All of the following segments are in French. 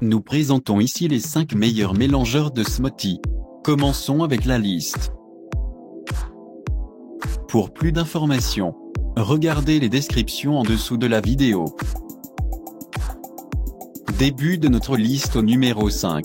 Nous présentons ici les 5 meilleurs mélangeurs de smoothie. Commençons avec la liste. Pour plus d'informations, regardez les descriptions en dessous de la vidéo. Début de notre liste au numéro 5.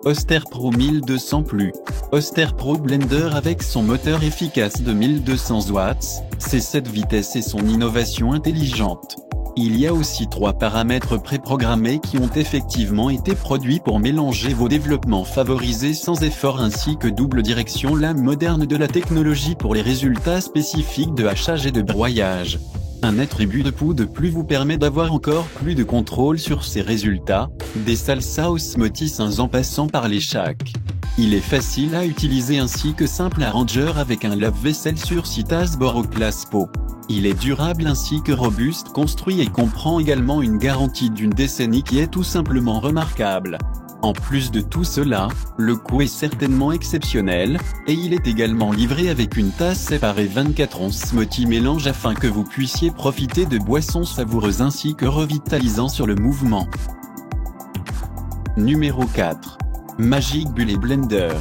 Oster Pro 1200 Plus. Oster Pro Blender avec son moteur efficace de 1200 watts, ses 7 vitesses et son innovation intelligente. Il y a aussi 3 paramètres préprogrammés qui ont effectivement été produits pour mélanger vos développements favorisés sans effort ainsi que double direction lame moderne de la technologie pour les résultats spécifiques de hachage et de broyage. Un attribut de pouls de plus vous permet d'avoir encore plus de contrôle sur ces résultats, des salsa aux smoothies en passant par les shakes. Il est facile à utiliser ainsi que simple à ranger avec un lave-vaisselle sur 6 tasses Boro Class Po. Il est durable ainsi que robuste, construit et comprend également une garantie d'une décennie qui est tout simplement remarquable. En plus de tout cela, le coût est certainement exceptionnel, et il est également livré avec une tasse séparée 24 onces smoothie mélange afin que vous puissiez profiter de boissons savoureuses ainsi que revitalisant sur le mouvement. Numéro 4. Magic Bullet Blender.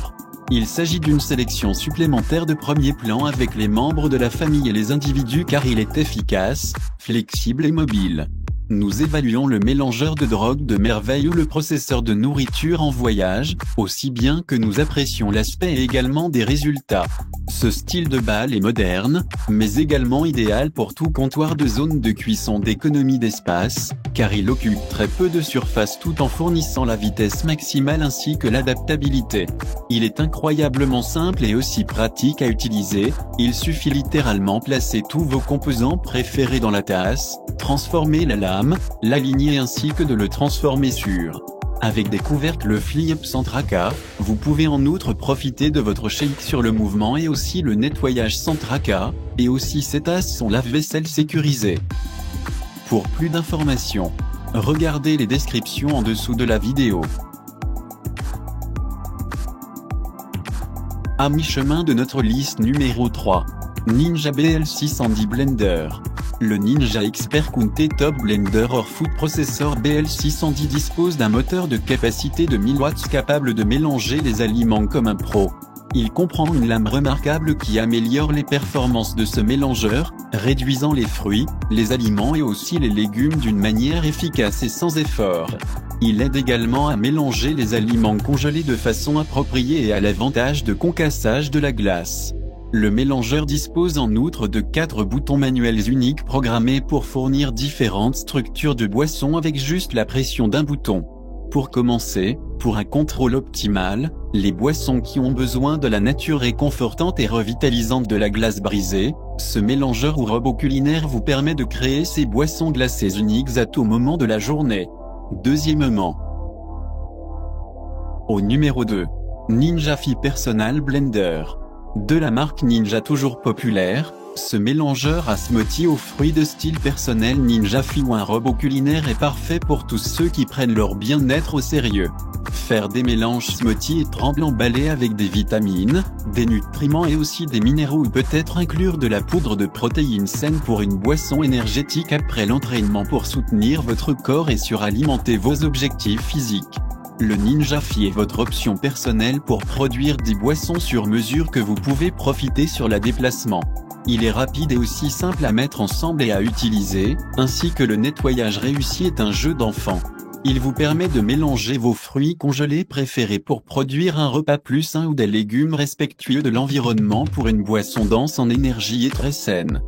Il s'agit d'une sélection supplémentaire de premier plan avec les membres de la famille et les individus car il est efficace, flexible et mobile. Nous évaluons le mélangeur de drogue de merveille ou le processeur de nourriture en voyage, aussi bien que nous apprécions l'aspect et également des résultats. Ce style de balle est moderne, mais également idéal pour tout comptoir de zone de cuisson d'économie d'espace, car il occupe très peu de surface tout en fournissant la vitesse maximale ainsi que l'adaptabilité. Il est incroyablement simple et aussi pratique à utiliser, il suffit littéralement placer tous vos composants préférés dans la tasse, transformer la lame, l'aligner ainsi que de le transformer sur. Avec des couvercles flip sans tracas, vous pouvez en outre profiter de votre shake sur le mouvement et aussi le nettoyage sans tracas, et aussi ces tasses sont lave-vaisselle sécurisées. Pour plus d'informations, regardez les descriptions en dessous de la vidéo. À mi-chemin de notre liste numéro 3. Ninja BL610 Blender. Le Ninja Expert Kunte Top Blender or Food Processor BL610 dispose d'un moteur de capacité de 1000 watts capable de mélanger les aliments comme un pro. Il comprend une lame remarquable qui améliore les performances de ce mélangeur, réduisant les fruits, les aliments et aussi les légumes d'une manière efficace et sans effort. Il aide également à mélanger les aliments congelés de façon appropriée et à l'avantage de concassage de la glace. Le mélangeur dispose en outre de 4 boutons manuels uniques programmés pour fournir différentes structures de boissons avec juste la pression d'un bouton. Pour commencer, pour un contrôle optimal, les boissons qui ont besoin de la nature réconfortante et revitalisante de la glace brisée, ce mélangeur ou robot culinaire vous permet de créer ces boissons glacées uniques à tout moment de la journée. Deuxièmement, au numéro 2, Ninja Fi Personal Blender. De la marque Ninja toujours populaire, ce mélangeur à smoothie aux fruits de style personnel Ninja Fi ou un robot culinaire est parfait pour tous ceux qui prennent leur bien-être au sérieux. Faire des mélanges smoothie et tremble emballés avec des vitamines, des nutriments et aussi des minéraux ou peut-être inclure de la poudre de protéines saines pour une boisson énergétique après l'entraînement pour soutenir votre corps et suralimenter vos objectifs physiques. Le Ninja Fi est votre option personnelle pour produire des boissons sur mesure que vous pouvez profiter sur le déplacement. Il est rapide et aussi simple à mettre ensemble et à utiliser, ainsi que le nettoyage réussi est un jeu d'enfant. Il vous permet de mélanger vos fruits congelés préférés pour produire un repas plus sain ou des légumes respectueux de l'environnement pour une boisson dense en énergie et très saine.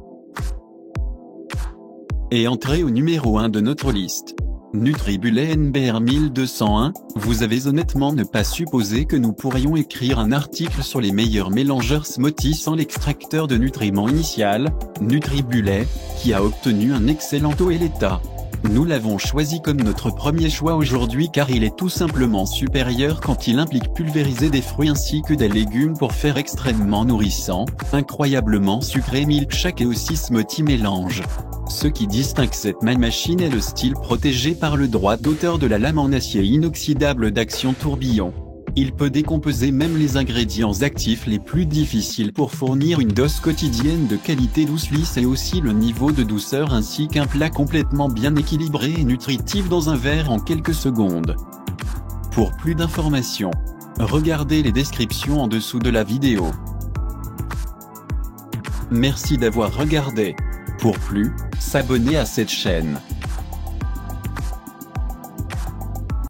Et entrez au numéro 1 de notre liste. NutriBullet NBR 1201, vous avez honnêtement ne pas supposé que nous pourrions écrire un article sur les meilleurs mélangeurs smoothie sans l'extracteur de nutriments initial, NutriBullet, qui a obtenu un excellent taux et l'état. Nous l'avons choisi comme notre premier choix aujourd'hui car il est tout simplement supérieur quand il implique pulvériser des fruits ainsi que des légumes pour faire extrêmement nourrissant, incroyablement sucré milkshake et aussi smoothie mélange. Ce qui distingue cette machine est le style protégé par le droit d'auteur de la lame en acier inoxydable d'Action Tourbillon. Il peut décomposer même les ingrédients actifs les plus difficiles pour fournir une dose quotidienne de qualité douce lisse et aussi le niveau de douceur ainsi qu'un plat complètement bien équilibré et nutritif dans un verre en quelques secondes. Pour plus d'informations, regardez les descriptions en dessous de la vidéo. Merci d'avoir regardé. Pour plus, s'abonner à cette chaîne.